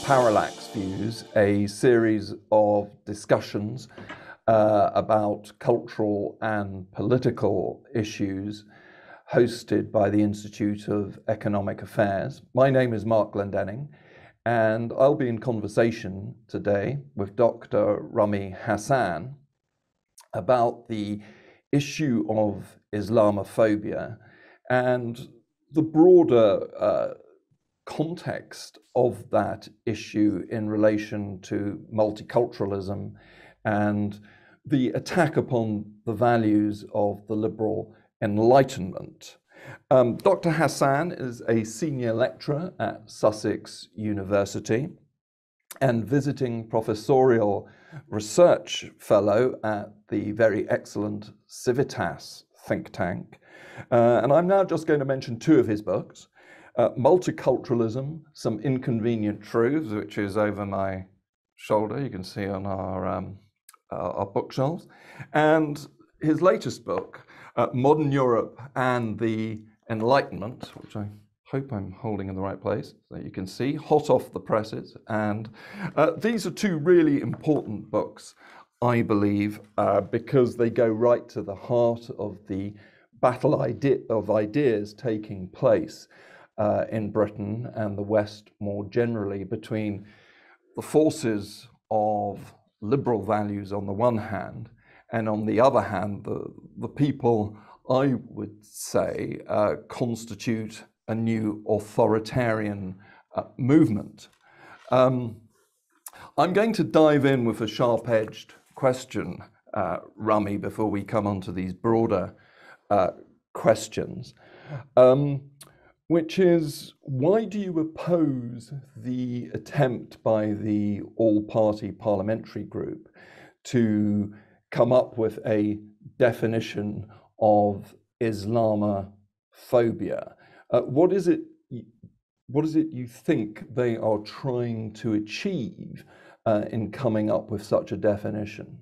Parallax Views, a series of discussions about cultural and political issues hosted by the Institute of Economic Affairs. My name is Marc Glendening, and I'll be in conversation today with Dr. Rumy Hasan about the issue of Islamophobia and the broader context of that issue in relation to multiculturalism and the attack upon the values of the liberal Enlightenment. Dr. Hasan is a senior lecturer at Sussex University and visiting professorial research fellow at the very excellent Civitas think tank. And I'm now just going to mention two of his books. Multiculturalism, Some Inconvenient Truths, which is over my shoulder, you can see on our bookshelves, and his latest book, Modern Europe and the Enlightenment, which I hope I'm holding in the right place, so you can see, hot off the presses. And these are two really important books, I believe, because they go right to the heart of the battle of ideas taking place in Britain and the West more generally, between the forces of liberal values on the one hand, and on the other hand, the people, I would say, constitute a new authoritarian movement. I'm going to dive in with a sharp-edged question, Rumy, before we come on to these broader questions. Which is, why do you oppose the attempt by the all-party parliamentary group to come up with a definition of Islamophobia? What is it you think they are trying to achieve in coming up with such a definition?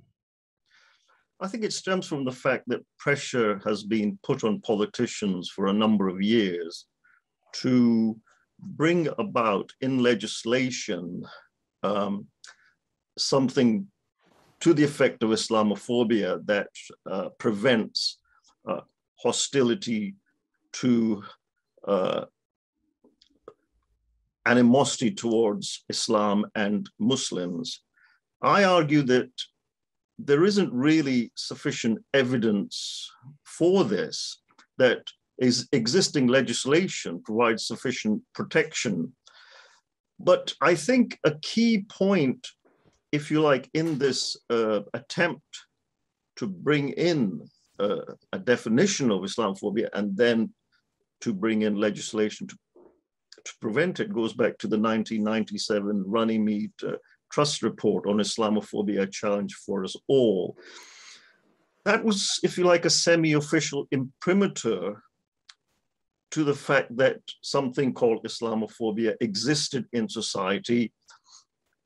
I think it stems from the fact that pressure has been put on politicians for a number of years to bring about in legislation something to the effect of Islamophobia that prevents hostility to animosity towards Islam and Muslims. I argue that there isn't really sufficient evidence for this, that existing legislation provides sufficient protection. But I think a key point, if you like, in this attempt to bring in a definition of Islamophobia and then to bring in legislation to prevent it, goes back to the 1997 Runnymede Trust Report on Islamophobia, a challenge for us all. That was, if you like, a semi-official imprimatur to the fact that something called Islamophobia existed in society.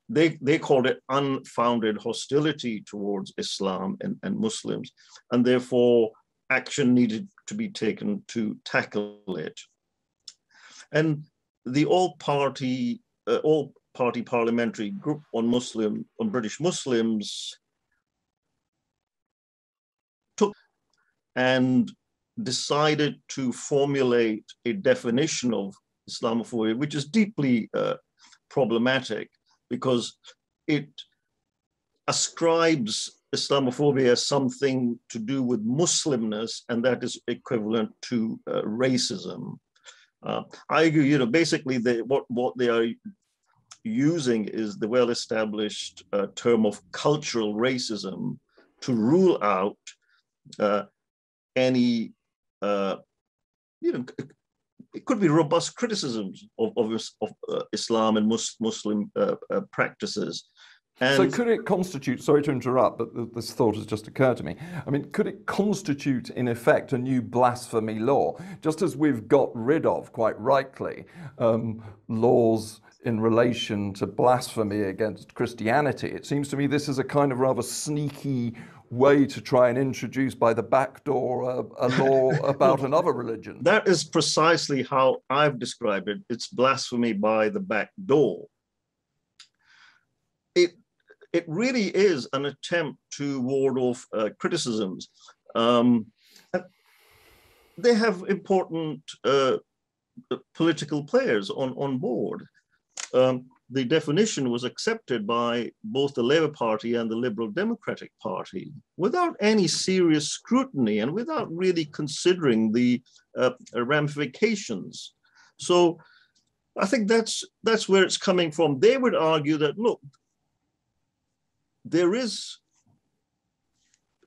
They called it unfounded hostility towards Islam and Muslims, and therefore action needed to be taken to tackle it. And the all-party parliamentary group on British Muslims took and decided to formulate a definition of Islamophobia, which is deeply problematic because it ascribes Islamophobia as something to do with Muslimness, and that is equivalent to racism. I agree, basically what they are using is the well-established term of cultural racism to rule out any it could be robust criticisms of Islam and Muslim practices. And so could it constitute, sorry to interrupt, but this thought has just occurred to me. I mean, could it constitute, in effect, a new blasphemy law? Just as we've got rid of, quite rightly, laws in relation to blasphemy against Christianity, it seems to me this is a kind of rather sneaky way to try and introduce by the back door a law about another religion. That is precisely how I've described it. It's blasphemy by the back door. it really is an attempt to ward off criticisms. They have important political players on board. The definition was accepted by both the Labour Party and the Liberal Democratic Party without any serious scrutiny and without really considering the ramifications. So I think that's where it's coming from. They would argue that, look, there is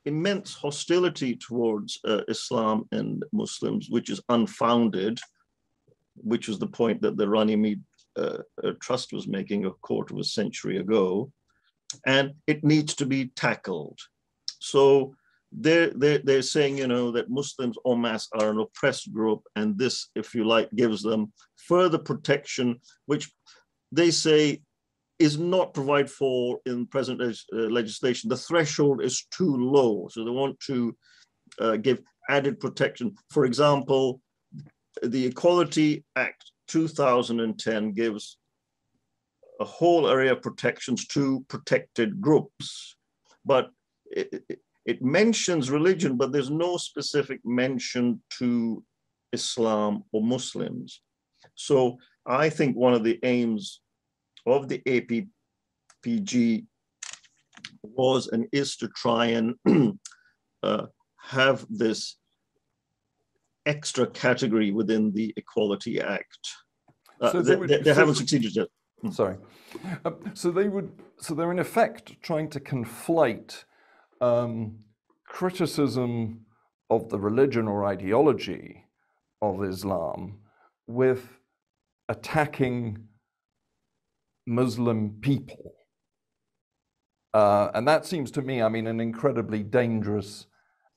immense hostility towards Islam and Muslims, which is unfounded, which was the point that the Rumy Trust was making a quarter of a century ago, and it needs to be tackled. So they're saying, you know, that Muslims en masse are an oppressed group, and this, if you like, gives them further protection, which they say is not provided for in present legislation. The threshold is too low, so they want to give added protection. For example, the Equality Act 2010 gives a whole area of protections to protected groups, but it mentions religion, but there's no specific mention to Islam or Muslims. So I think one of the aims of the APPG was and is to try and have this extra category within the Equality Act. So they haven't succeeded yet. Sorry. So they're in effect trying to conflate criticism of the religion or ideology of Islam with attacking Muslim people. And that seems to me, I mean, an incredibly dangerous,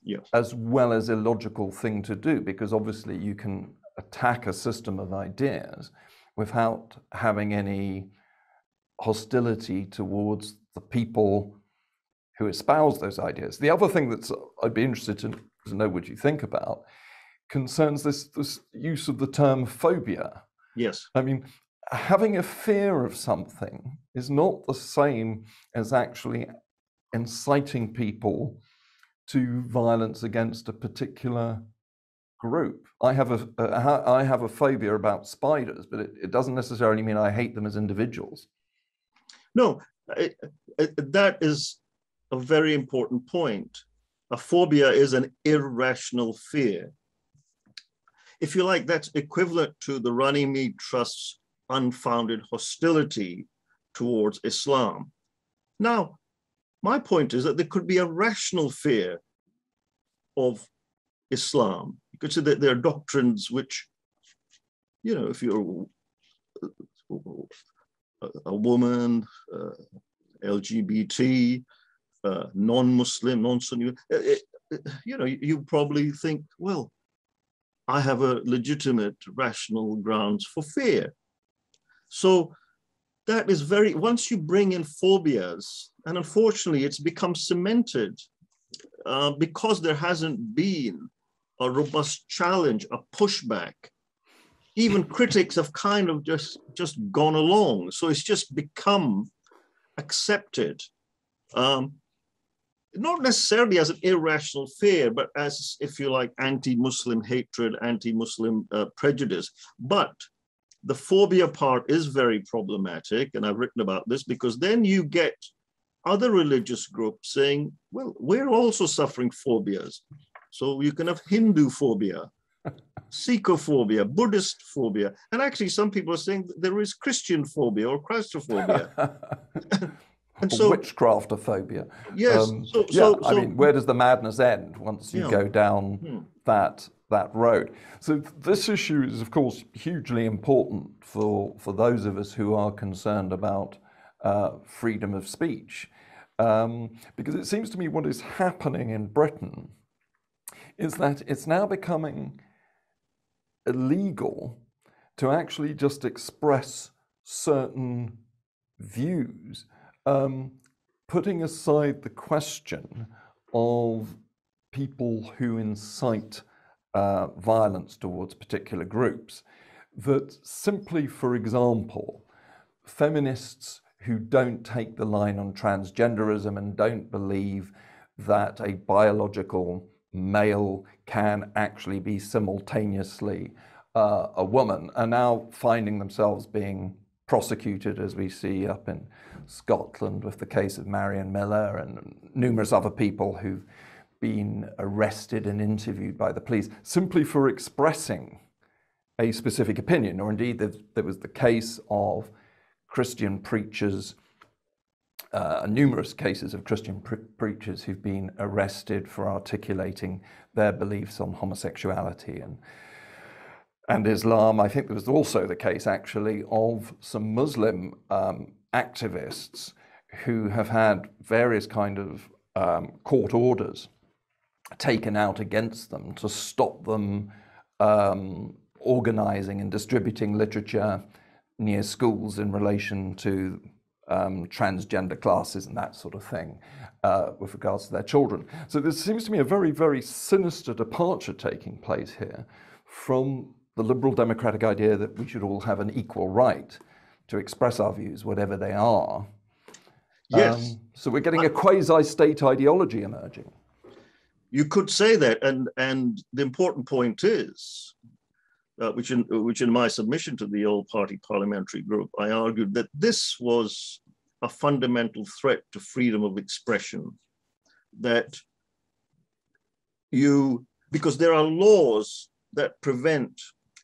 yes, as well as illogical thing to do, because obviously you can attack a system of ideas without having any hostility towards the people who espouse those ideas. The other thing that I'd be interested to know what you think about concerns this use of the term phobia. Yes. I mean, having a fear of something is not the same as actually inciting people to violence against a particular group. I have a phobia about spiders, but it doesn't necessarily mean I hate them as individuals. No, that is a very important point. A phobia is an irrational fear. If you like, that's equivalent to the Rumy Trust's unfounded hostility towards Islam. Now, my point is that there could be a rational fear of Islam. You could say that there are doctrines which, you know, if you're a woman, LGBT, non-Muslim, non-Sunni, you know, you probably think, well, I have a legitimate rational grounds for fear. So that is once you bring in phobias, and unfortunately it's become cemented because there hasn't been a robust challenge, a pushback. Even critics have kind of just gone along. So it's just become accepted, not necessarily as an irrational fear, but as, if you like, anti-Muslim hatred, anti-Muslim prejudice. But the phobia part is very problematic, and I've written about this, because then you get other religious groups saying, well, we're also suffering phobias. So you can have Hindu phobia, Sikhophobia, Buddhist phobia. And actually some people are saying that there is Christian phobia or Christophobia. And so, witchcraftophobia. Yes. I mean, where does the madness end once you go down that road? So this issue is, of course, hugely important for those of us who are concerned about freedom of speech, because it seems to me what is happening in Britain is that it's now becoming illegal to actually just express certain views, putting aside the question of people who incite violence towards particular groups, that simply, for example, feminists who don't take the line on transgenderism and don't believe that a biological male can actually be simultaneously a woman, are now finding themselves being prosecuted, as we see up in Scotland with the case of Marion Miller and numerous other people who've been arrested and interviewed by the police simply for expressing a specific opinion. Or indeed, there was the case of Christian preachers, numerous cases of Christian preachers who've been arrested for articulating their beliefs on homosexuality and Islam. I think there was also the case, actually, of some Muslim activists who have had various kind of court orders taken out against them to stop them organizing and distributing literature near schools in relation to transgender classes and that sort of thing with regards to their children. So there seems to me a very, very sinister departure taking place here from the liberal democratic idea that we should all have an equal right to express our views, whatever they are. Yes. So we're getting a quasi-state ideology emerging. You could say that, and the important point is, which in my submission to the all-party parliamentary group, I argued that this was a fundamental threat to freedom of expression, that because there are laws that prevent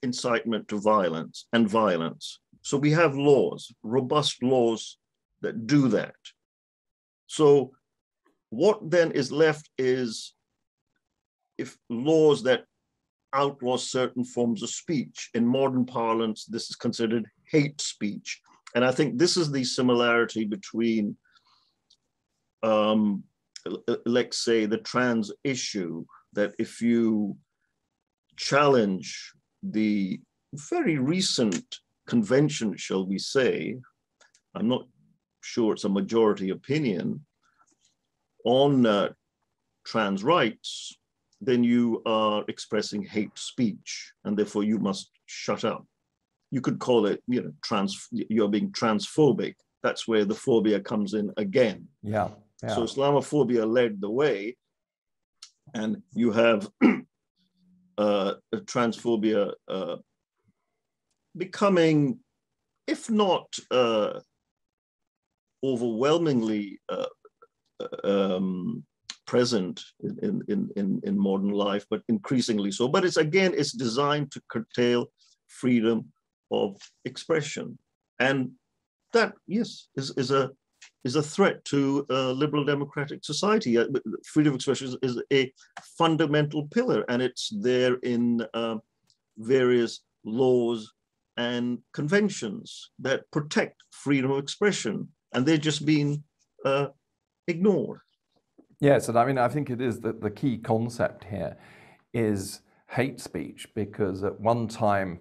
incitement to violence and violence. So we have laws, robust laws that do that. So what then is left is if laws that outlaw certain forms of speech. In modern parlance, this is considered hate speech. And I think this is the similarity between, let's say, the trans issue, that if you challenge the very recent convention, shall we say, I'm not sure it's a majority opinion, on trans rights, then you are expressing hate speech, and therefore you must shut up. You could call it, you're being transphobic. That's where the phobia comes in again. Yeah. So Islamophobia led the way, and you have transphobia becoming, if not overwhelmingly present in modern life, but increasingly so. But it's designed to curtail freedom of expression, and that, yes, is a threat to liberal democratic society. Freedom of expression is a fundamental pillar, and it's there in various laws and conventions that protect freedom of expression, and they're just being ignored. Yes, and I mean, I think it is that the key concept here is hate speech, because at one time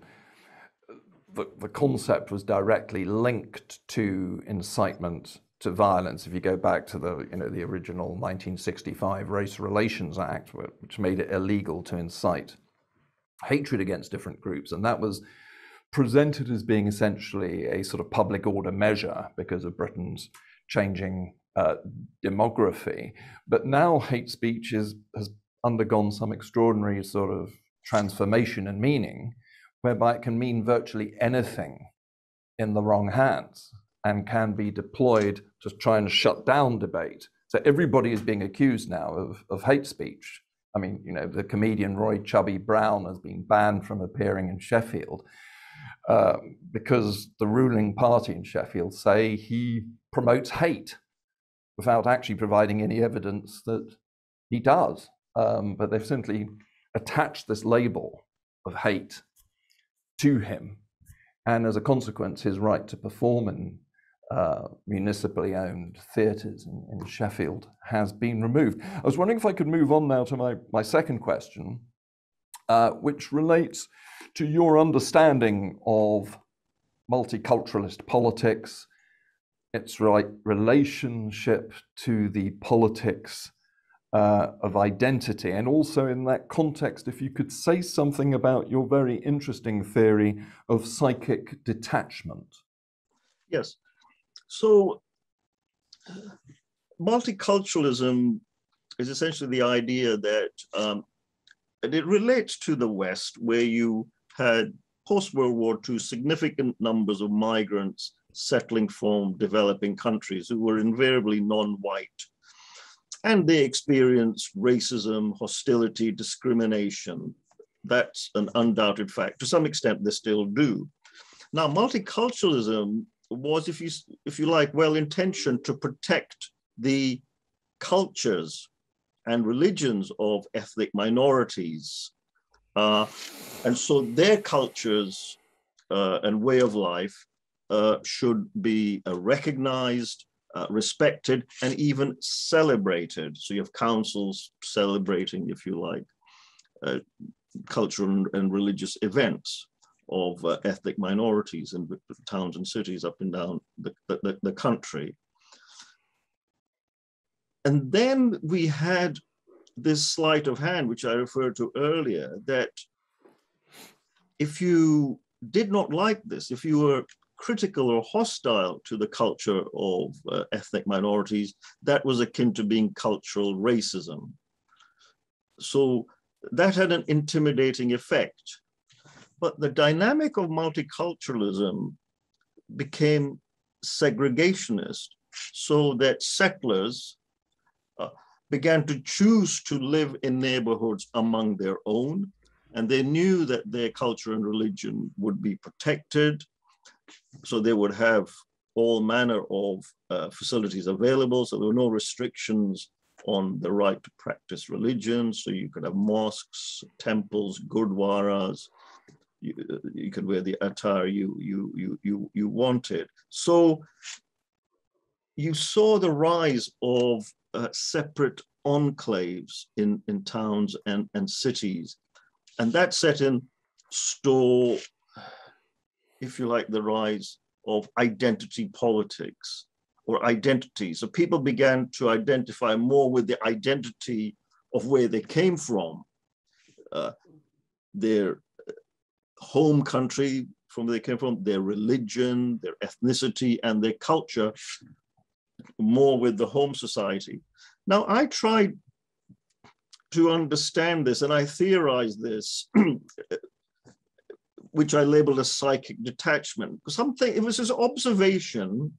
the concept was directly linked to incitement to violence. If you go back to the original 1965 Race Relations Act, which made it illegal to incite hatred against different groups, and that was presented as being essentially a sort of public order measure because of Britain's changing demography. But now hate speech has undergone some extraordinary sort of transformation and meaning, whereby it can mean virtually anything in the wrong hands and can be deployed to try and shut down debate. So everybody is being accused now of hate speech. I mean, the comedian Roy Chubby Brown has been banned from appearing in Sheffield because the ruling party in Sheffield say he promotes hate without actually providing any evidence that he does. But they've simply attached this label of hate to him, and as a consequence, his right to perform in municipally owned theatres in Sheffield has been removed. I was wondering if I could move on now to my second question, which relates to your understanding of multiculturalist politics, its relationship to the politics of identity, and also in that context, if you could say something about your very interesting theory of psychic detachment. Yes. So multiculturalism is essentially the idea that and it relates to the West, where you had post-World War II significant numbers of migrants settling from developing countries who were invariably non-white. And they experienced racism, hostility, discrimination. That's an undoubted fact. To some extent, they still do. Now, multiculturalism was, if you like, well-intentioned to protect the cultures and religions of ethnic minorities. And so their cultures and way of life should be recognized, respected, and even celebrated. So you have councils celebrating, if you like, cultural and religious events of ethnic minorities in towns and cities up and down the country. And then we had this sleight of hand, which I referred to earlier, that if you did not like this, if you were critical or hostile to the culture of ethnic minorities, that was akin to being cultural racism. So that had an intimidating effect. But the dynamic of multiculturalism became segregationist, so that settlers began to choose to live in neighborhoods among their own, and they knew that their culture and religion would be protected, so they would have all manner of facilities available, so there were no restrictions on the right to practice religion, so you could have mosques, temples, gurdwaras, you could wear the attire you wanted. So you saw the rise of separate enclaves in towns and cities. And that set in store, if you like, the rise of identity politics or identity. So people began to identify more with the identity of where they came from, their home country from where they came from, their religion, their ethnicity, and their culture, more with the home society. Now, I tried to understand this, and I theorized this, which I labeled as psychic detachment. Something, it was this observation.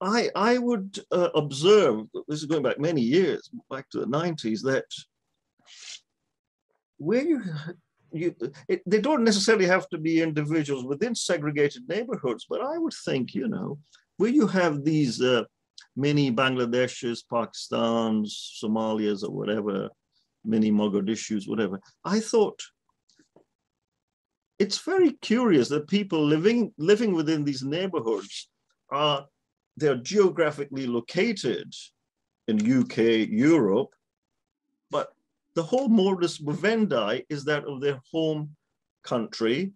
I would observe, this is going back many years, back to the 90s, that where they don't necessarily have to be individuals within segregated neighborhoods, but I would think, you know, where you have these mini Bangladeshis, Pakistans, Somalias, or whatever, mini Mogadishus, whatever, I thought it's very curious that people living within these neighborhoods they're geographically located in UK, Europe, but the whole modus vivendi is that of their home country,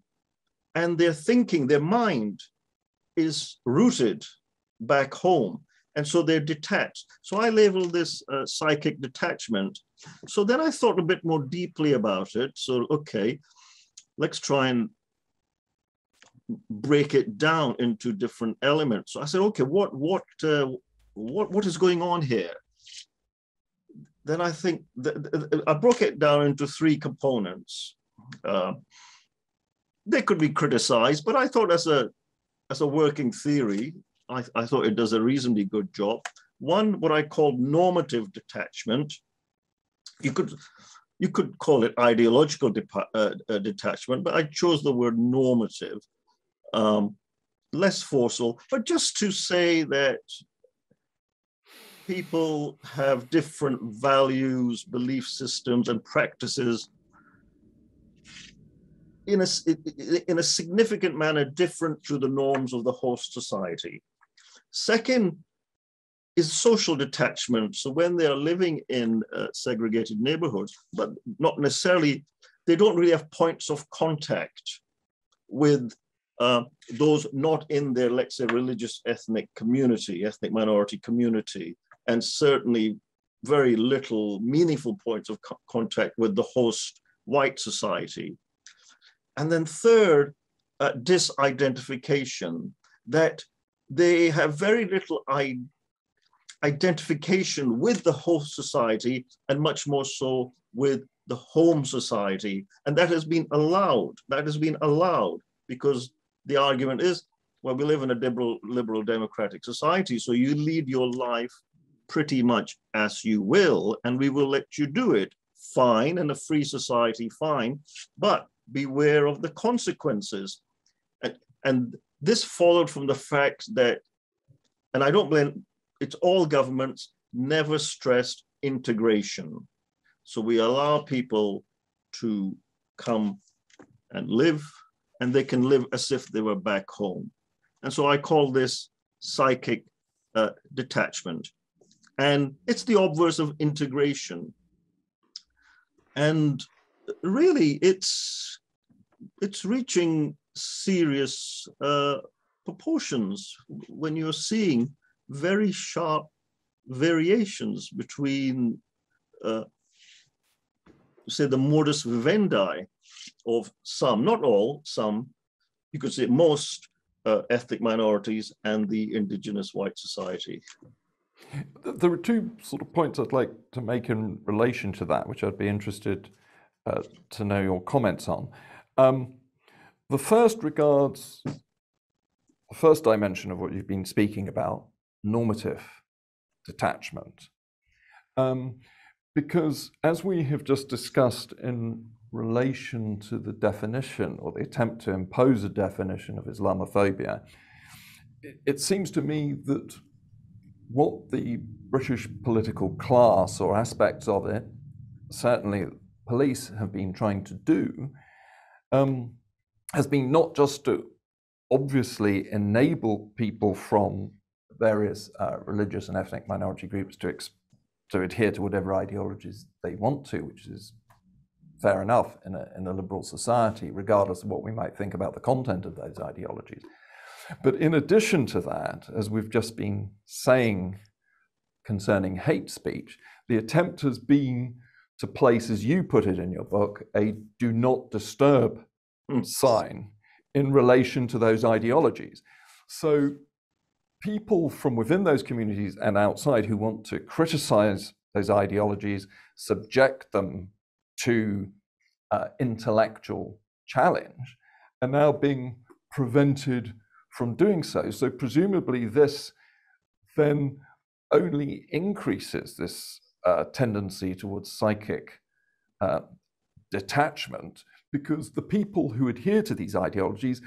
and their thinking, their mind is rooted back home. And so they're detached. So I labeled this psychic detachment. So then I thought a bit more deeply about it. So, okay, let's try and break it down into different elements. So I said, okay, what is going on here? Then I think that I broke it down into three components. They could be criticized, but I thought as a working theory, I thought it does a reasonably good job. One, what I call normative detachment. You could call it ideological detachment, but I chose the word normative, less forceful, but just to say that people have different values, belief systems, and practices in a significant manner different to the norms of the host society. Second is social detachment. So when they are living in segregated neighborhoods, but not necessarily, they don't really have points of contact with those not in their, let's say, religious ethnic community, ethnic minority community, and certainly very little meaningful points of contact with the host white society. And then third, disidentification, that they have very little identification with the host society, and much more so with the home society. And that has been allowed. That has been allowed because the argument is, well, we live in a liberal democratic society, so you lead your life pretty much as you will, and we will let you do it. Fine, in a free society, fine, but beware of the consequences. And this followed from the fact that, and I don't blame, it's all governments never stressed integration. So we allow people to come and live, and they can live as if they were back home. And so I call this psychic detachment. And it's the obverse of integration. And really, it's reaching serious proportions when you're seeing very sharp variations between, say, the modus vivendi of some, not all, some, you could say most ethnic minorities and the indigenous white society. There are two sort of points I'd like to make in relation to that, which I'd be interested to know your comments on. The first regards the first dimension of what you've been speaking about, normative detachment. Because as we have just discussed in relation to the definition or the attempt to impose a definition of Islamophobia, it seems to me that what the British political class or aspects of it, certainly police, have been trying to do has been not just to obviously enable people from various religious and ethnic minority groups to adhere to whatever ideologies they want to, which is fair enough in a liberal society, regardless of what we might think about the content of those ideologies. But in addition to that, as we've just been saying concerning hate speech, the attempt has been to place, as you put it in your book, a do not disturb sign in relation to those ideologies. So people from within those communities and outside who want to criticize those ideologies, subject them to intellectual challenge, are now being prevented from doing so. So presumably this then only increases this tendency towards psychic detachment, because the people who adhere to these ideologies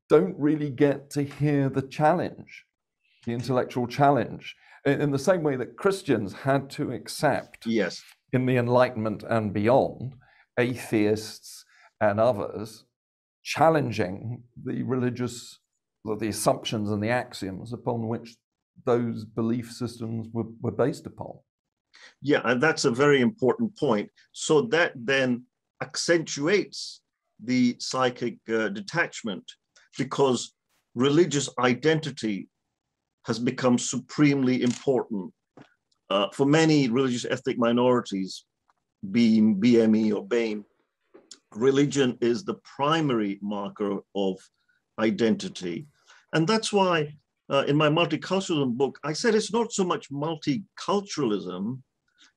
don't really get to hear the challenge, the intellectual challenge, in the same way that Christians had to accept, yes, in the Enlightenment and beyond, atheists and others challenging the religious, the assumptions and the axioms upon which those belief systems were based upon. Yeah, and that's a very important point. So that then accentuates the psychic detachment, because religious identity has become supremely important. For many religious ethnic minorities, being BME or BAME, religion is the primary marker of identity. And that's why in my multiculturalism book, I said it's not so much multiculturalism,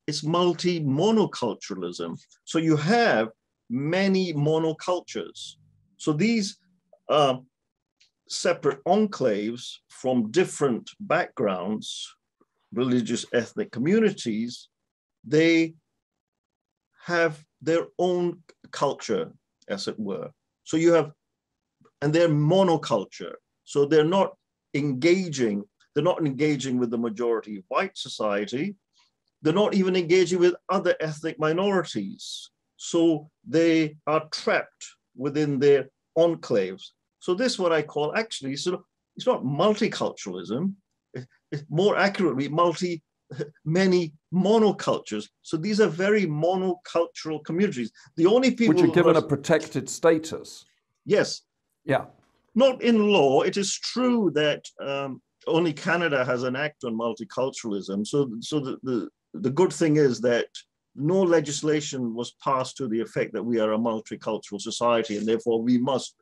it's multi-monoculturalism. So you have many monocultures. So these separate enclaves from different backgrounds, religious, ethnic communities, they have their own culture, as it were. So you have, and they're monoculture. So they're not engaging with the majority white society. They're not even engaging with other ethnic minorities. So they are trapped within their enclaves. So this is what I call actually, it's not multiculturalism, it's more accurately many monocultures. So these are very monocultural communities. The only people which are given a protected status. Yes. Yeah. Not in law. It is true that only Canada has an act on multiculturalism. So the good thing is that no legislation was passed to the effect that we are a multicultural society and therefore we must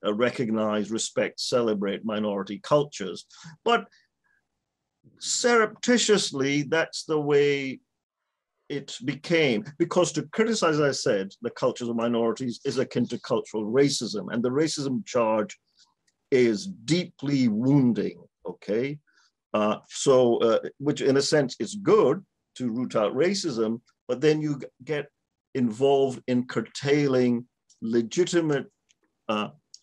recognize, respect, celebrate minority cultures. But surreptitiously, that's the way it became, because to criticize, as I said, the cultures of minorities is akin to cultural racism, and the racism charge is deeply wounding, okay? Which in a sense is good to root out racism, but then you get involved in curtailing legitimate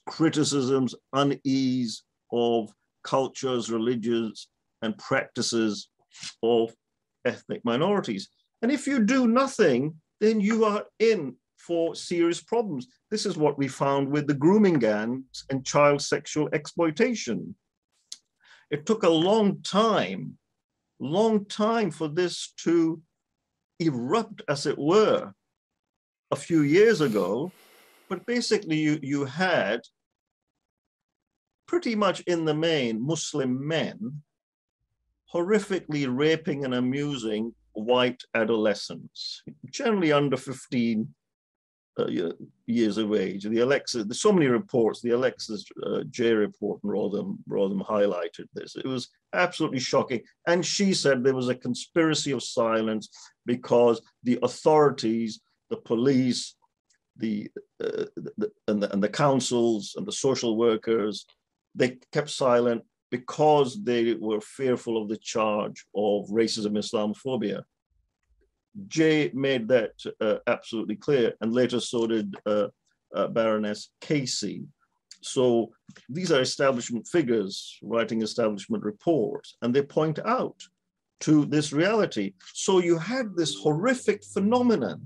criticisms, unease of cultures, religions, and practices of ethnic minorities. And if you do nothing, then you are in for serious problems. This is what we found with the grooming gangs and child sexual exploitation. It took a long time for this to erupt, as it were, a few years ago. But basically, you had pretty much in the main Muslim men horrifically raping and amusing white adolescents, generally under 15 years of age. The Alexis, there's so many reports, the Alexis J report and Rotham highlighted this. It was absolutely shocking. And she said there was a conspiracy of silence because the authorities, the police, and the councils and the social workers, they kept silent because they were fearful of the charge of racism, Islamophobia. Jay made that absolutely clear, and later so did Baroness Casey. So these are establishment figures writing establishment reports, and they point out to this reality. So you had this horrific phenomenon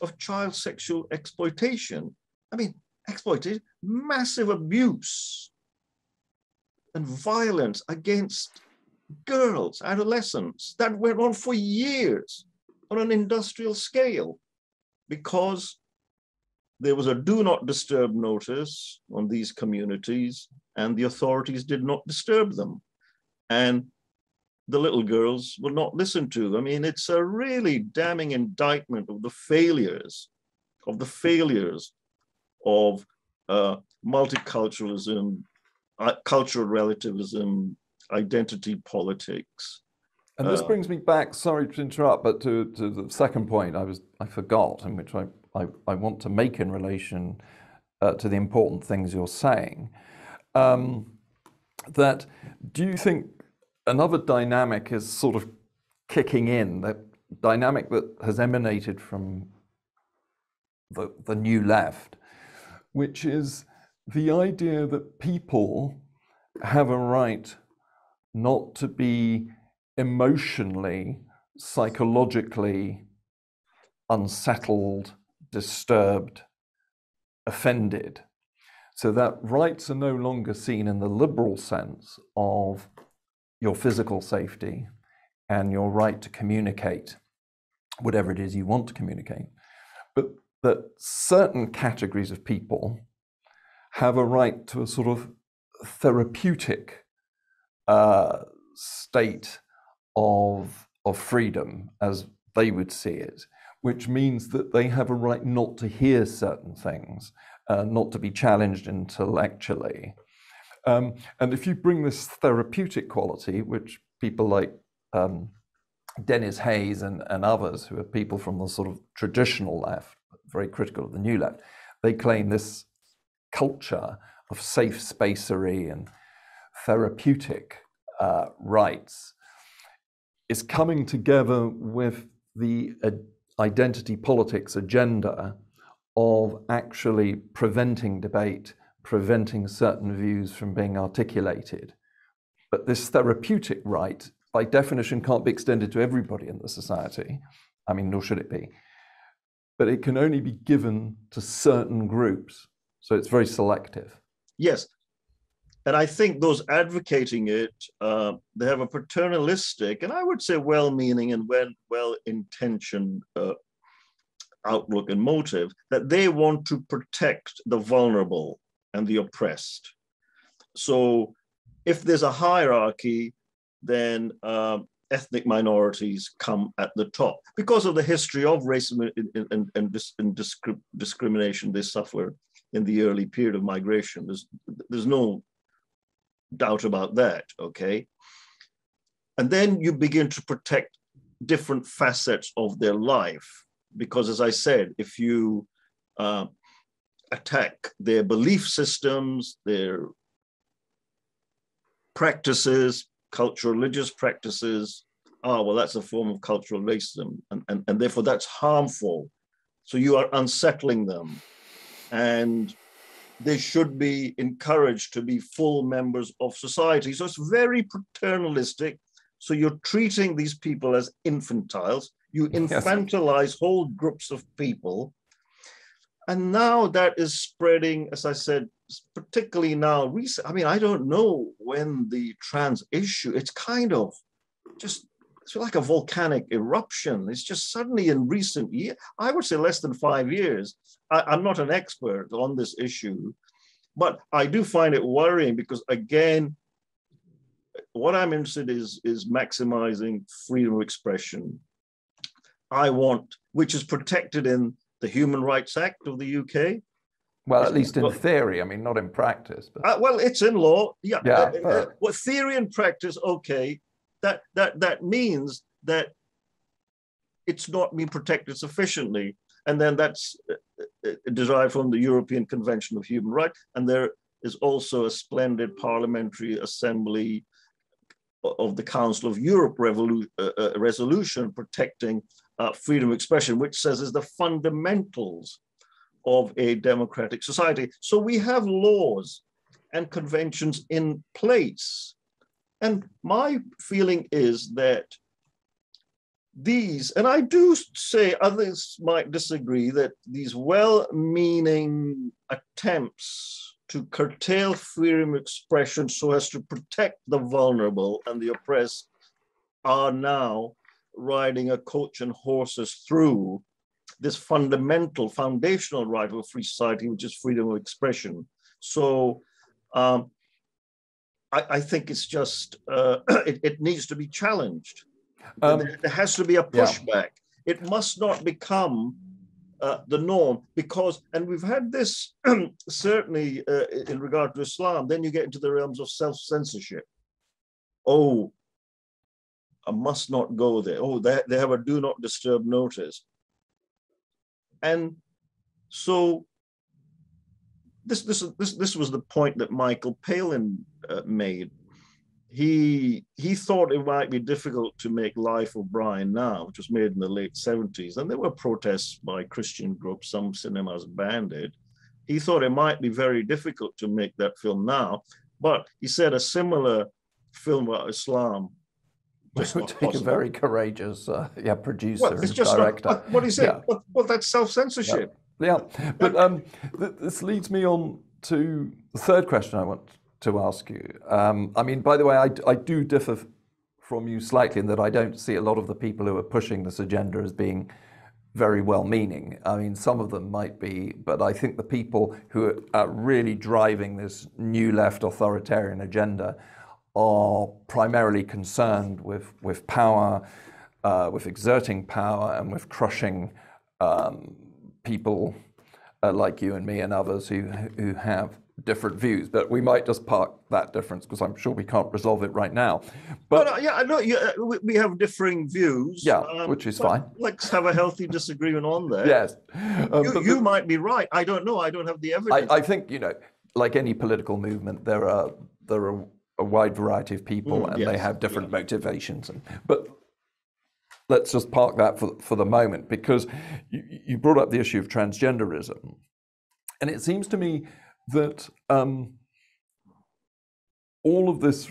of child sexual exploitation. I mean, exploited, massive abuse and violence against girls, adolescents, that went on for years on an industrial scale, because there was a do not disturb notice on these communities and the authorities did not disturb them. And the little girls were not listened to. I mean, it's a really damning indictment of the failures of multiculturalism, cultural relativism, identity politics. And this brings me back, sorry to interrupt, but to the second point I forgot, and which I want to make in relation to the important things you're saying. That do you think another dynamic is sort of kicking in, that dynamic that has emanated from the new left, which is the idea that people have a right not to be emotionally, psychologically unsettled, disturbed, offended. So that rights are no longer seen in the liberal sense of your physical safety and your right to communicate whatever it is you want to communicate, but that certain categories of people have a right to a sort of therapeutic state of freedom, as they would see it, which means that they have a right not to hear certain things, not to be challenged intellectually. And if you bring this therapeutic quality, which people like Dennis Hayes and others, who are people from the sort of traditional left, very critical of the new left, they claim this culture of safe spacery and therapeutic rights is coming together with the identity politics agenda of actually preventing debate, preventing certain views from being articulated. But this therapeutic right, by definition, can't be extended to everybody in the society. I mean, nor should it be. But it can only be given to certain groups. So it's very selective. Yes. And I think those advocating it, they have a paternalistic, and I would say well-meaning and well-intentioned outlook and motive, that they want to protect the vulnerable and the oppressed. So if there's a hierarchy, then ethnic minorities come at the top. Because of the history of racism and discrimination they suffer in the early period of migration. There's no doubt about that, okay? And then you begin to protect different facets of their life, because as I said, if you attack their belief systems, their practices, cultural religious practices, well, that's a form of cultural racism, and therefore that's harmful. So you are unsettling them, and they should be encouraged to be full members of society. So it's very paternalistic. So you're treating these people as infantiles. You infantilize whole groups of people. And now that is spreading, as I said, particularly now, I mean, I don't know when the trans issue, it's kind of just, it's like a volcanic eruption. It's just suddenly in recent years, I would say less than 5 years. I'm not an expert on this issue, but I do find it worrying because, again, what I'm interested in is maximizing freedom of expression. Which is protected in the Human Rights Act of the UK. Well, at least in theory, I mean, not in practice. But... well, it's in law, yeah. But... well, theory and practice, okay. That means that it's not being protected sufficiently. And then that's derived from the European Convention of Human Rights. And there is also a splendid parliamentary assembly of the Council of Europe resolution protecting freedom of expression, which says is the fundamentals of a democratic society. So we have laws and conventions in place. And my feeling is that these, and I do say others might disagree, that these well-meaning attempts to curtail freedom of expression so as to protect the vulnerable and the oppressed are now riding a coach and horses through this foundational right of a free society, which is freedom of expression. So I think it's just, it needs to be challenged. There has to be a pushback. Yeah. It must not become the norm, because, and we've had this certainly in regard to Islam, then you get into the realms of self-censorship. Oh, I must not go there. Oh, they have a do not disturb notice. And so this was the point that Michael Palin made. He thought it might be difficult to make Life of Brian now, which was made in the late 70s. And there were protests by Christian groups, some cinemas banned it. He thought it might be very difficult to make that film now. But he said a similar film about Islam It would take a very courageous producer and just director. What do you say? Yeah. Well, that's self-censorship. Yeah. But this leads me on to the third question I want to ask you. I mean, by the way, I do differ from you slightly in that I don't see a lot of the people who are pushing this agenda as being very well-meaning. I mean, some of them might be, but I think the people who are really driving this new left authoritarian agenda are primarily concerned with power, with exerting power, and with crushing people like you and me and others who have different views. But we might just park that difference because I'm sure we can't resolve it right now. But we have differing views. Yeah, which is fine. Let's have a healthy disagreement on that. Yes, you might be right. I don't know. I don't have the evidence. I think, like any political movement, there are a wide variety of people, and they have different motivations. But let's just park that for the moment, because you brought up the issue of transgenderism, and it seems to me that all of this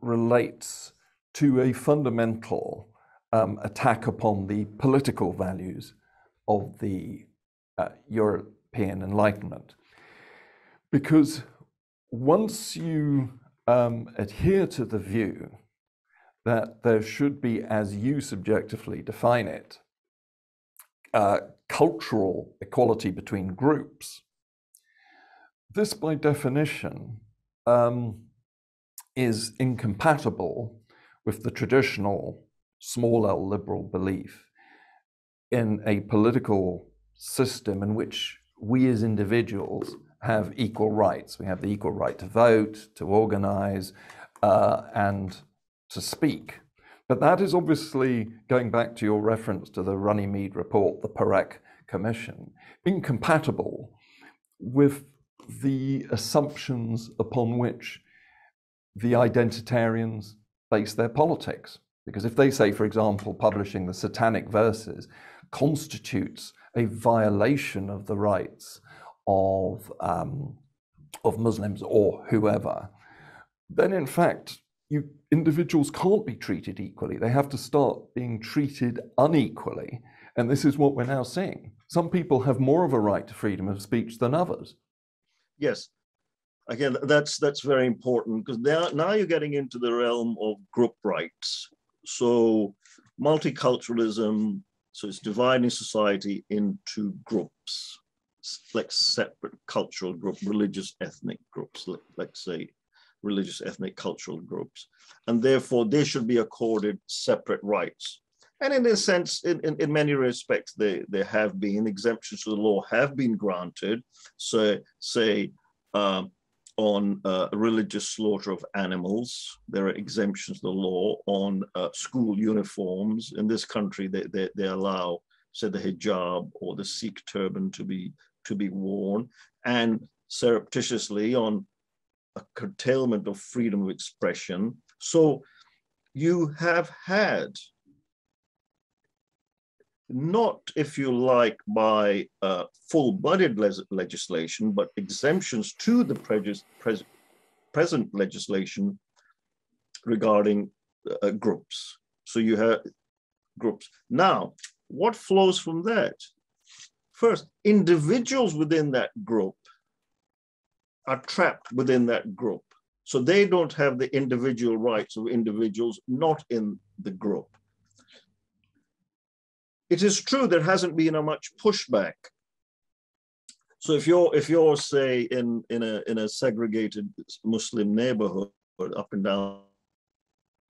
relates to a fundamental attack upon the political values of the European Enlightenment. Because once you adhere to the view that there should be, as you subjectively define it, cultural equality between groups, this by definition is incompatible with the traditional small L liberal belief in a political system in which we as individuals have equal rights. We have the equal right to vote, to organize, and to speak. But that is obviously, going back to your reference to the Runnymede report, the Parallax Commission, incompatible with the assumptions upon which the identitarians base their politics. Because if they say, for example, publishing the satanic verses constitutes a violation of the rights of Muslims or whoever, then in fact, individuals can't be treated equally. They have to start being treated unequally. And this is what we're now seeing. Some people have more of a right to freedom of speech than others. Yes. Again, that's very important, because now you're getting into the realm of group rights. So multiculturalism, so it's dividing society into groups, like separate cultural groups, religious, ethnic groups, let's say religious, ethnic, cultural groups. And therefore they should be accorded separate rights. And in a sense, in many respects, there have been exemptions to the law have been granted. So say, on religious slaughter of animals, there are exemptions to the law. On school uniforms in this country, they allow, say, the hijab or the Sikh turban to be worn, and surreptitiously on a curtailment of freedom of expression. So you have had, not, if you like, by full-blooded legislation, but exemptions to the present legislation regarding groups. So you have groups. Now, what flows from that? First, individuals within that group are trapped within that group. So they don't have the individual rights of individuals not in the group. It is true there hasn't been a much pushback. So if you're say in a segregated Muslim neighborhood up and down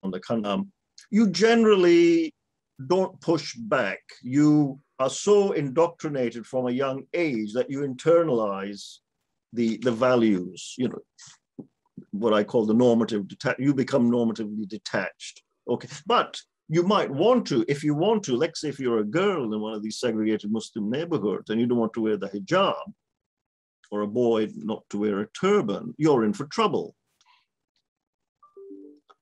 on the country, you generally don't push back. You are so indoctrinated from a young age that you internalize the values, you know, what I call the normative, you become normatively detached. Okay, but you might want to, if you want to, let's say if you're a girl in one of these segregated Muslim neighborhoods and you don't want to wear the hijab, or a boy not to wear a turban, you're in for trouble.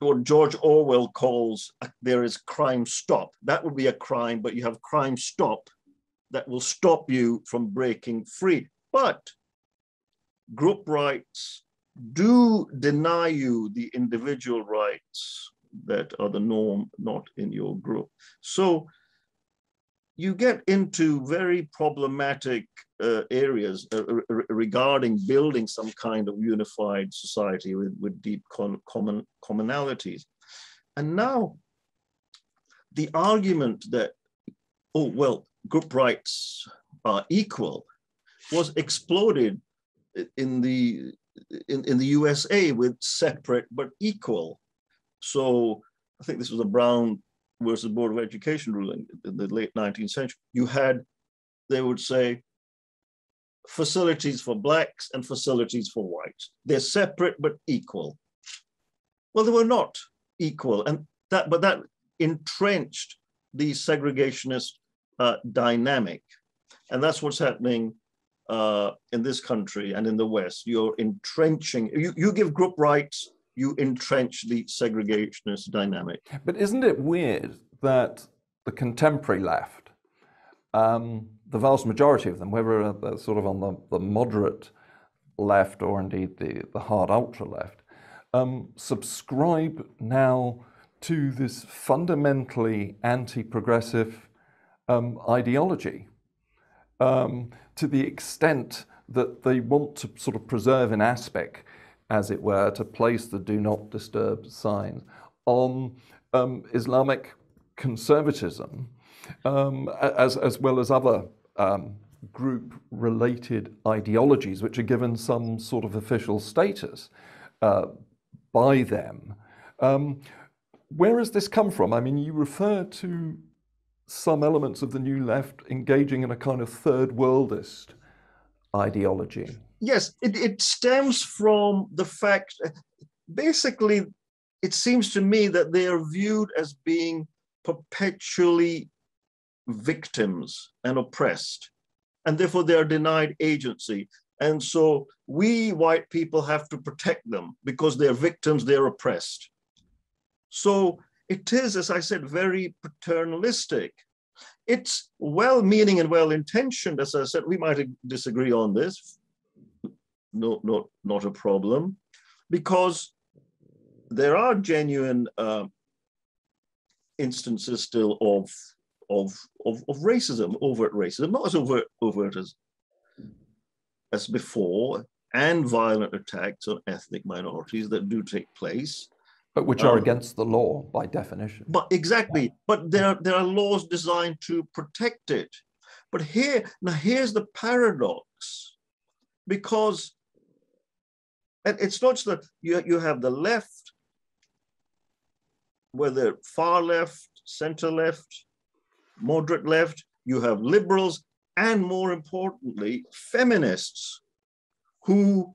What George Orwell calls, there is crime stop. That would be a crime, but you have crime stop that will stop you from breaking free. But group rights do deny you the individual rights that are the norm, not in your group. So you get into very problematic areas regarding building some kind of unified society with deep commonalities. And now the argument that, oh, well, group rights are equal was exploded in the USA with separate but equal. So I think this was a Brown versus Board of Education ruling in the late 19th century. You had, they would say, facilities for blacks and facilities for whites. They're separate but equal. Well, they were not equal, and that entrenched the segregationist dynamic, and that's what's happening in this country and in the West. You're entrenching. You give group rights, you entrench the segregationist dynamic. But isn't it weird that the contemporary left, the vast majority of them, whether they're sort of on the moderate left or indeed the hard ultra left, subscribe now to this fundamentally anti-progressive ideology, to the extent that they want to sort of preserve an aspect, as it were, to place the do not disturb signs on Islamic conservatism, as well as other group-related ideologies, which are given some sort of official status by them. Where has this come from? I mean, you refer to some elements of the new left engaging in a kind of third worldist ideology? Yes, it stems from the fact, basically, it seems to me that they are viewed as being perpetually victims and oppressed, and therefore they are denied agency. And so we white people have to protect them because they're victims, they're oppressed. So it is, as I said, very paternalistic. It's well-meaning and well-intentioned, as I said. We might disagree on this. No, not a problem, because there are genuine instances still of racism, overt racism, not as overt as before, and violent attacks on ethnic minorities that do take place. But which are against the law by definition. But exactly, but there are laws designed to protect it. But here's the paradox, because it's not just that you have the left, whether far left, center left, moderate left, you have liberals, and more importantly, feminists who,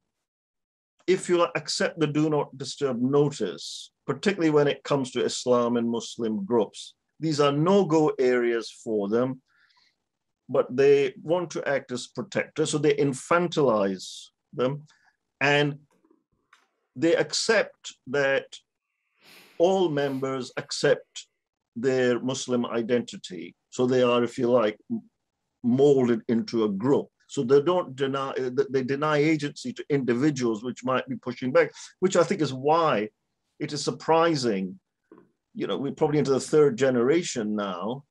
if you accept the do not disturb notice, particularly when it comes to Islam and Muslim groups, these are no-go areas for them, but they want to act as protectors, so they infantilize them, and they accept that all members accept their Muslim identity. So they are, if you like, molded into a group. So they don't deny, they deny agency to individuals which might be pushing back, which I think is why it is surprising. You know, we're probably into the third generation now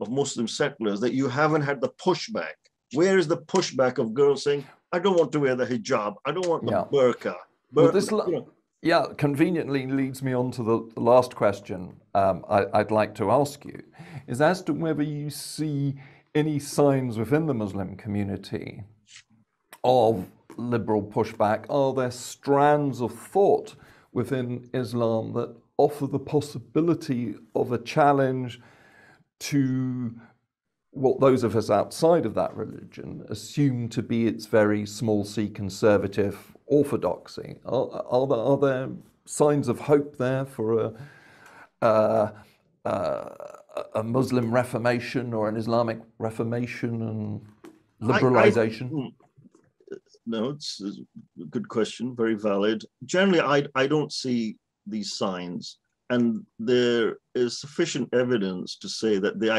of Muslim settlers that you haven't had the pushback. Where is the pushback of girls saying, I don't want to wear the hijab, I don't want the burqa. Well, this, conveniently leads me on to the last question I'd like to ask you, is as to whether you see any signs within the Muslim community of liberal pushback. Are there strands of thought within Islam that offer the possibility of a challenge to what those of us outside of that religion assume to be its very small c conservative orthodoxy? Are there signs of hope there for a Muslim reformation or an Islamic reformation and liberalization? No, it's a good question, very valid. Generally, I don't see these signs, and there is sufficient evidence to say that they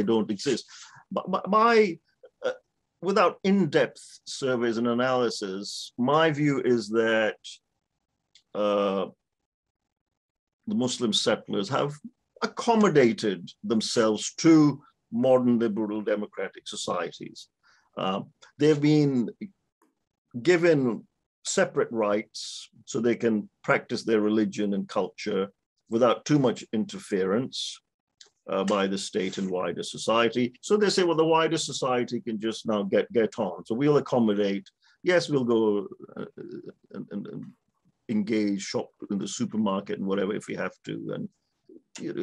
don't exist. But without in-depth surveys and analysis, my view is that the Muslim settlers have accommodated themselves to modern liberal democratic societies. They've been given separate rights so they can practice their religion and culture without too much interference by the state and wider society. So they say, well, the wider society can just now get on. So we'll accommodate. Yes, we'll go and engage, shop in the supermarket and whatever if we have to, and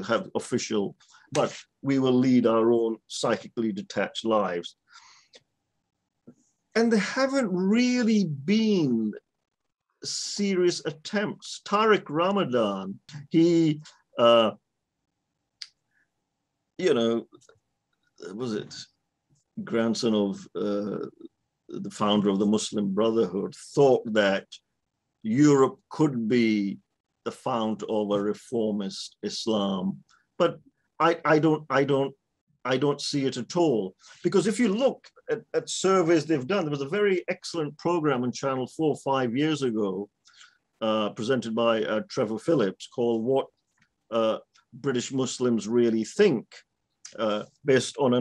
have official, but we will lead our own psychically detached lives. And there haven't really been serious attempts. Tariq Ramadan, he, was it grandson of the founder of the Muslim Brotherhood, thought that Europe could be the fount of a reformist Islam, but I don't see it at all. Because if you look at surveys they've done, there was a very excellent program on Channel 4 5 years ago, presented by Trevor Phillips, called What British Muslims Really Think, based on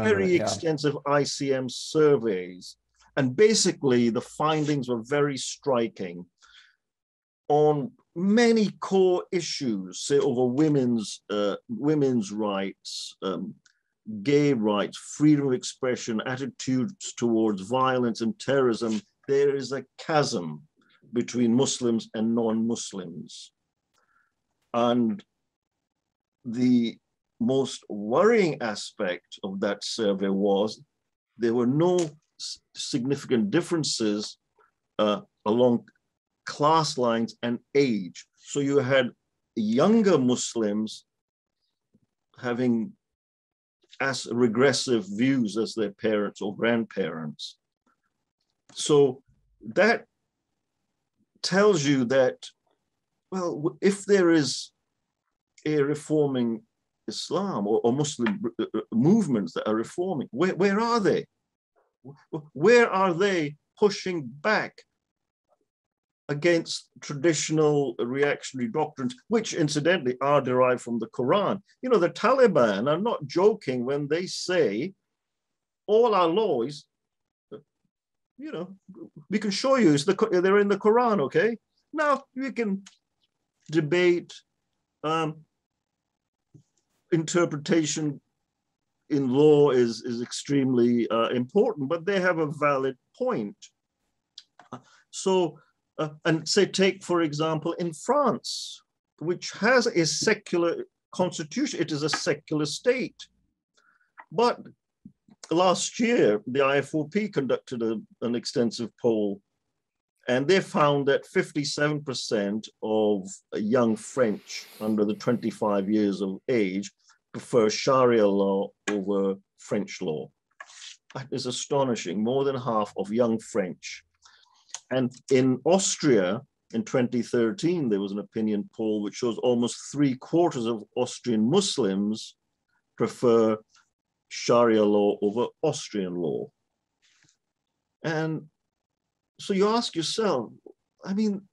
very extensive ICM surveys. And basically the findings were very striking on many core issues, say over women's rights, gay rights, freedom of expression, attitudes towards violence and terrorism. There is a chasm between Muslims and non-Muslims. And the most worrying aspect of that survey was there were no significant differences along class lines and age. So you had younger Muslims having as regressive views as their parents or grandparents. So that tells you that, well, if there is a reforming Islam or Muslim movements that are reforming, where are they? Where are they pushing back against traditional reactionary doctrines, which incidentally are derived from the Quran? You know, the Taliban are not joking when they say all our laws, you know, we can show you, they're in the Quran, okay? Now we can debate interpretation in law is extremely important, but they have a valid point. So, and say, take, for example, in France, which has a secular constitution, it is a secular state. But last year, the IFOP conducted an extensive poll, and they found that 57% of young French under the 25 years of age prefer Sharia law over French law. That is astonishing, more than half of young French. And in Austria, in 2013, there was an opinion poll which shows almost 3/4 of Austrian Muslims prefer Sharia law over Austrian law. And so you ask yourself, I mean,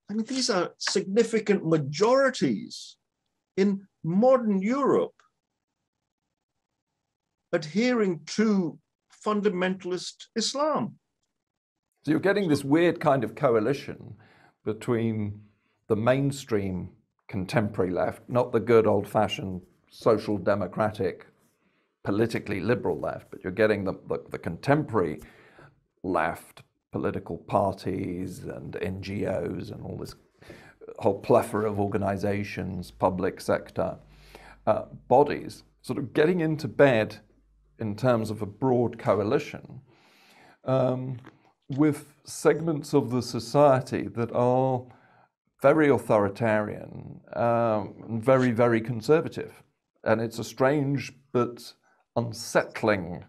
these are significant majorities in modern Europe adhering to fundamentalist Islam. So you're getting this weird kind of coalition between the mainstream contemporary left, not the good old-fashioned social democratic, politically liberal left, but you're getting the contemporary left, political parties and NGOs and all this whole plethora of organizations, public sector bodies, sort of getting into bed in terms of a broad coalition with segments of the society that are very authoritarian and very, very conservative. And it's a strange but unsettling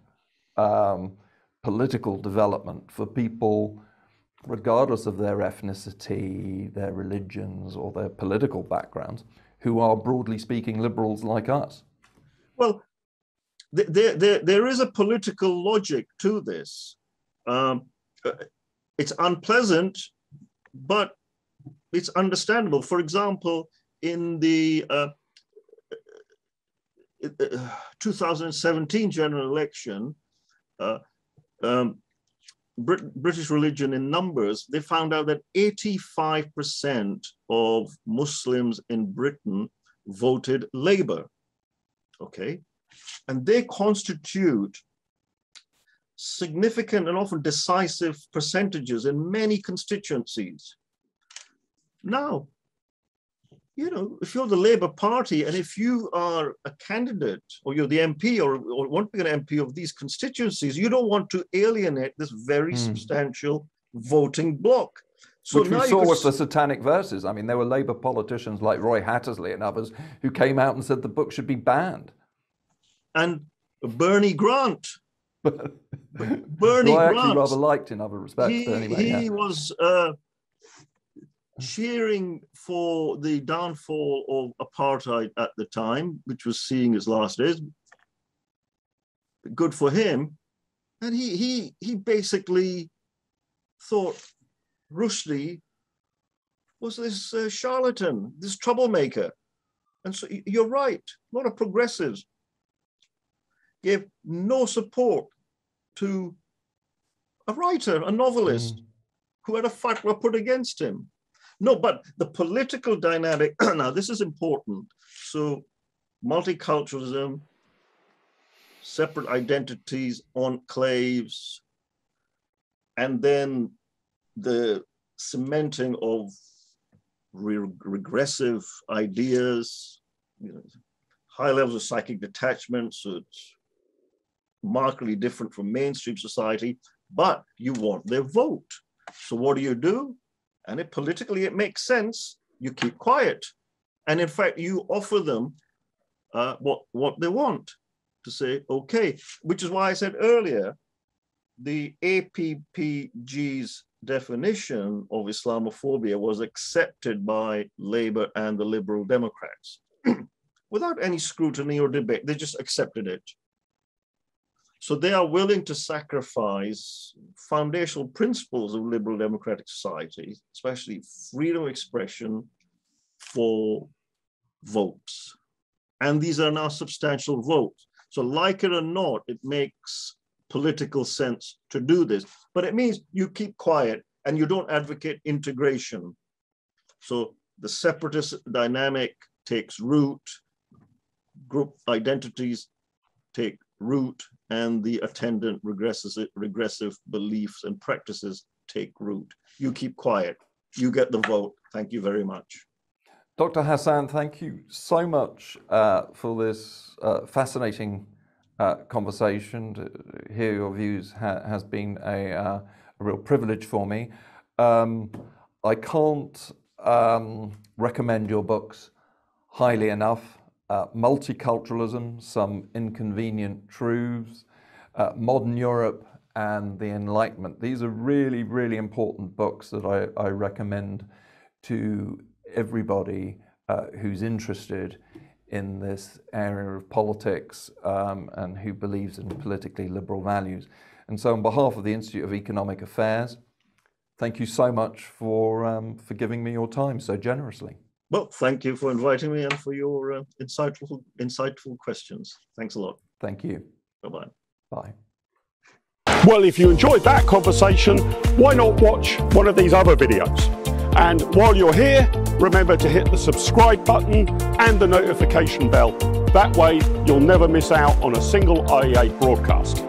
political development for people, regardless of their ethnicity, their religions, or their political backgrounds, who are, broadly speaking, liberals like us. Well, there is a political logic to this. It's unpleasant, but it's understandable. For example, in the 2017 general election, British religion in numbers, they found out that 85% of Muslims in Britain voted Labour, okay? And they constitute significant and often decisive percentages in many constituencies. Now, you know, if you're the Labour Party and if you are a candidate or you're the MP or want to be an MP of these constituencies, you don't want to alienate this very substantial voting bloc. So which we saw with the Satanic Verses. I mean, there were Labour politicians like Roy Hattersley and others who came out and said the book should be banned. And Bernie Grant. Bernie Grant, actually rather liked in other respects. He was cheering for the downfall of apartheid at the time, which was seeing its last days. Good for him. And he basically thought Rushdie was this charlatan, this troublemaker. And so you're right, a lot of progressives gave no support to a writer, a novelist, who had a fatwa put against him. No, but the political dynamic, now this is important. So multiculturalism, separate identities, enclaves, and then the cementing of regressive ideas, you know, high levels of psychic detachment, so it's markedly different from mainstream society, but you want their vote. So what do? And politically it makes sense. You keep quiet. And in fact, you offer them what they want, to say, okay, which is why I said earlier, the APPG's definition of Islamophobia was accepted by Labour and the Liberal Democrats without any scrutiny or debate. They just accepted it. So they are willing to sacrifice foundational principles of liberal democratic society, especially freedom of expression, for votes. And these are now substantial votes. So like it or not, it makes political sense to do this, but it means you keep quiet and you don't advocate integration. So the separatist dynamic takes root, group identities take root, and the attendant regressive beliefs and practices take root. You keep quiet, you get the vote. Thank you very much. Dr. Hasan, thank you so much for this fascinating conversation. To hear your views has been a real privilege for me. I can't recommend your books highly enough. Multiculturalism, Some Inconvenient Truths, Modern Europe and the Enlightenment. These are really, really important books that I recommend to everybody who's interested in this area of politics and who believes in politically liberal values. And so on behalf of the Institute of Economic Affairs, thank you so much for giving me your time so generously. Well, thank you for inviting me and for your insightful questions. Thanks a lot. Thank you. Bye-bye. Bye. Well, if you enjoyed that conversation, why not watch one of these other videos? And while you're here, remember to hit the subscribe button and the notification bell. That way, you'll never miss out on a single IEA broadcast.